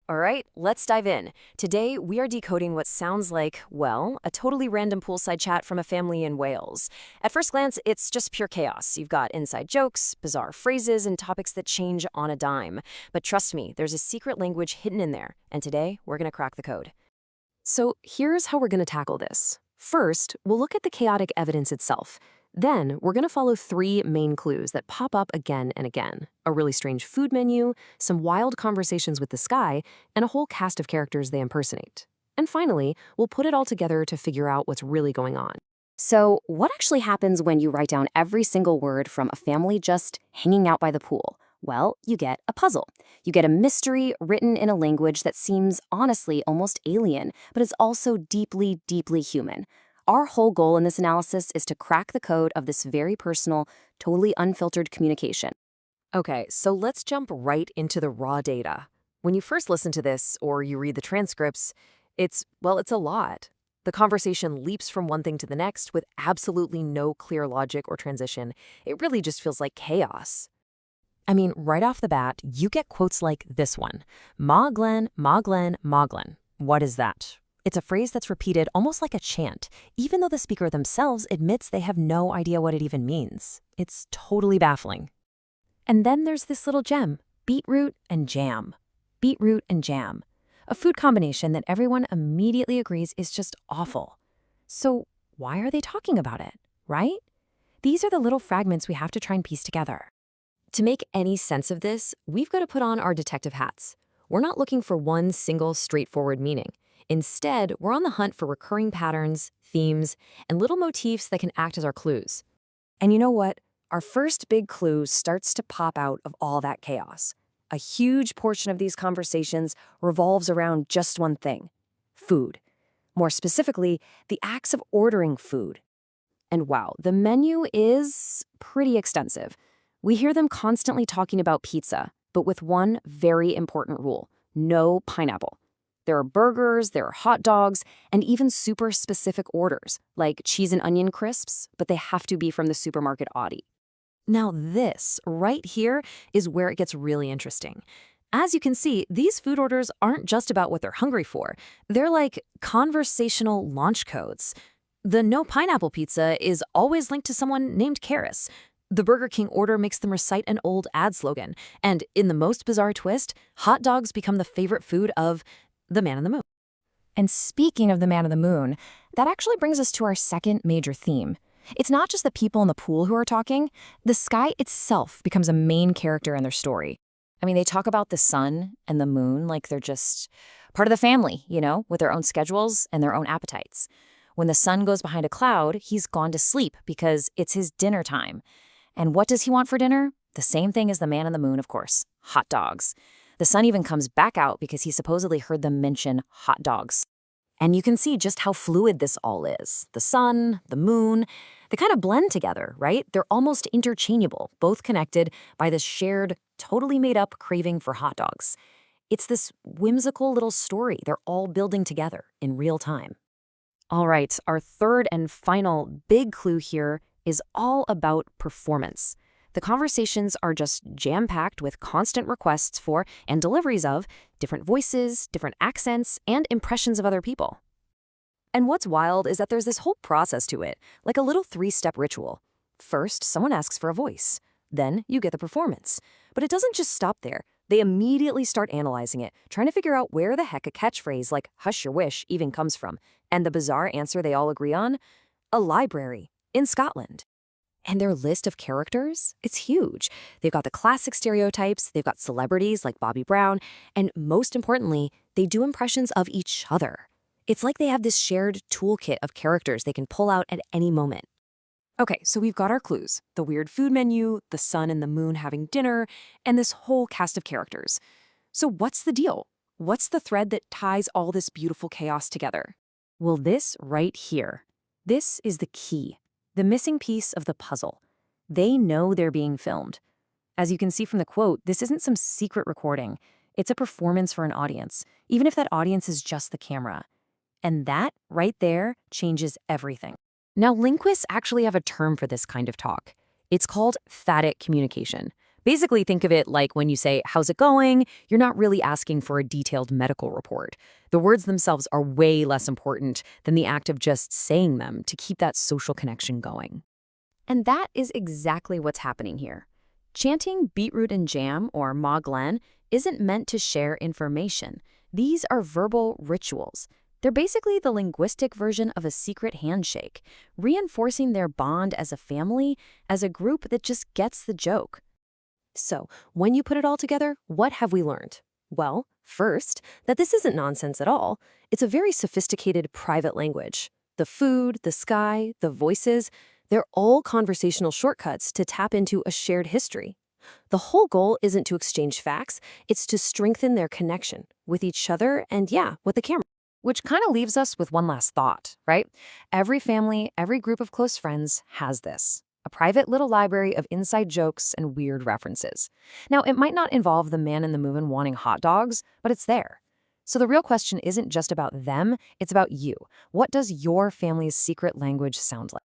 All right, let's dive in. Today, we are decoding what sounds like, well, a totally random poolside chat from a family in Wales. At first glance, it's just pure chaos. You've got inside jokes, bizarre phrases, and topics that change on a dime. But trust me, there's a secret language hidden in there, and today, we're going to crack the code. So here's how we're going to tackle this. First, we'll look at the chaotic evidence itself. Then, we're going to follow three main clues that pop up again and again. A really strange food menu, some wild conversations with the sky, and a whole cast of characters they impersonate. And finally, we'll put it all together to figure out what's really going on. So, what actually happens when you write down every single word from a family just hanging out by the pool? Well, you get a puzzle. You get a mystery written in a language that seems honestly almost alien, but is also deeply, deeply human. Our whole goal in this analysis is to crack the code of this very personal, totally unfiltered communication. Okay, so let's jump right into the raw data. When you first listen to this, or you read the transcripts, it's a lot. The conversation leaps from one thing to the next with absolutely no clear logic or transition. It really just feels like chaos. I mean, right off the bat, you get quotes like this one. Ma Glen, Ma Glen, Ma Glen. What is that? It's a phrase that's repeated almost like a chant, even though the speaker themselves admits they have no idea what it even means. It's totally baffling. And then there's this little gem, beetroot and jam. Beetroot and jam. A food combination that everyone immediately agrees is just awful. So why are they talking about it, right? These are the little fragments we have to try and piece together. To make any sense of this, we've got to put on our detective hats. We're not looking for one single straightforward meaning. Instead, we're on the hunt for recurring patterns, themes, and little motifs that can act as our clues. And you know what? Our first big clue starts to pop out of all that chaos. A huge portion of these conversations revolves around just one thing: food. More specifically, the acts of ordering food. And wow, the menu is pretty extensive. We hear them constantly talking about pizza, but with one very important rule: no pineapple. There are burgers, there are hot dogs, and even super specific orders, like cheese and onion crisps, but they have to be from the supermarket Audi. Now this, right here, is where it gets really interesting. As you can see, these food orders aren't just about what they're hungry for. They're like conversational launch codes. The no pineapple pizza is always linked to someone named Karis. The Burger King order makes them recite an old ad slogan. And in the most bizarre twist, hot dogs become the favorite food of the man in the moon. And speaking of the man in the moon, that actually brings us to our second major theme. It's not just the people in the pool who are talking. The sky itself becomes a main character in their story. I mean, they talk about the sun and the moon like they're just part of the family, with their own schedules and their own appetites. When the sun goes behind a cloud, he's gone to sleep because it's his dinner time. And what does he want for dinner? The same thing as the man in the moon, of course: hot dogs. The sun even comes back out because he supposedly heard them mention hot dogs. And you can see just how fluid this all is. The sun, the moon, they kind of blend together, right? They're almost interchangeable, both connected by this shared, totally made-up craving for hot dogs. It's this whimsical little story they're all building together in real time. All right, our third and final big clue here is all about performance. The conversations are just jam-packed with constant requests for and deliveries of different voices, different accents, and impressions of other people. And what's wild is that there's this whole process to it, like a little three-step ritual. First, someone asks for a voice. Then you get the performance. But it doesn't just stop there. They immediately start analyzing it, trying to figure out where the heck a catchphrase like "hush your wish" even comes from. And the bizarre answer they all agree on? A library in Scotland. And their list of characters? It's huge. They've got the classic stereotypes, they've got celebrities like Bobby Brown, and most importantly, they do impressions of each other. It's like they have this shared toolkit of characters they can pull out at any moment. Okay, so we've got our clues: the weird food menu, the sun and the moon having dinner, and this whole cast of characters. So what's the deal? What's the thread that ties all this beautiful chaos together? Well, this right here. This is the key. The missing piece of the puzzle. They know they're being filmed. As you can see from the quote, this isn't some secret recording. It's a performance for an audience, even if that audience is just the camera. And that, right there, changes everything. Now, linguists actually have a term for this kind of talk. It's called phatic communication. Basically, think of it like when you say, "How's it going?" You're not really asking for a detailed medical report. The words themselves are way less important than the act of just saying them to keep that social connection going. And that is exactly what's happening here. Chanting beetroot and jam or Ma Glen isn't meant to share information. These are verbal rituals. They're basically the linguistic version of a secret handshake, reinforcing their bond as a family, as a group that just gets the joke. So, when you put it all together, what have we learned? Well, first, that this isn't nonsense at all. It's a very sophisticated private language. The food, the sky, the voices, they're all conversational shortcuts to tap into a shared history. The whole goal isn't to exchange facts, it's to strengthen their connection with each other and, yeah, with the camera. Which kind of leaves us with one last thought, right? Every family, every group of close friends has this. A private little library of inside jokes and weird references. Now, it might not involve the man in the moon wanting hot dogs, but it's there. So the real question isn't just about them, it's about you. What does your family's secret language sound like?